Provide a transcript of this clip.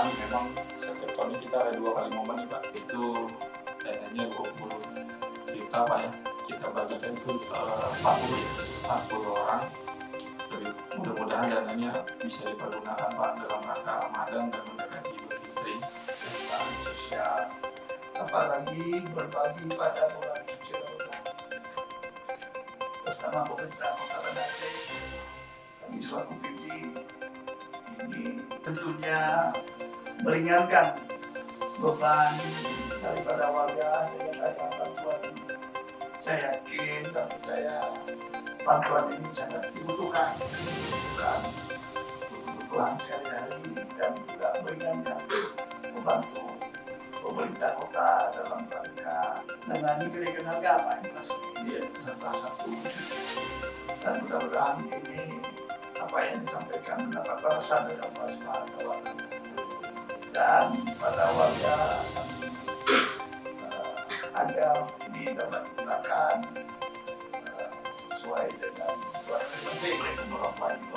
kan memang setiap tahun kita ada 2 kali momen nih Pak, itu dananya 20 juta Pak ya, kita bagikan ke 40 orang. Jadi mudah-mudahan dananya bisa dipergunakan Pak dalam rangka Ramadan dan mendekati Idul Fitri. Tentang sosial, apalagi berbagi pada bulan suci Ramadan. Atas nama pemerintah Kota Banda Aceh, kami selaku PD ini tentunya meringankan beban daripada warga dengan adanya bantuan ini. Saya yakin dan percaya bantuan ini sangat dibutuhkan kebutuhan sehari-hari dan juga meringankan, membantu pemerintah kota dalam rangka menangani kenaikan harga Pak, inflasi ini serta satu, dan mudah-mudahan ini apa yang disampaikan mendapat balasan dari Allah Subhanahu wa Ta'ala. Dan pada warga agar ini dapat digunakan sesuai dengan Assalamualaikum warahmatullahi wabarakatuh.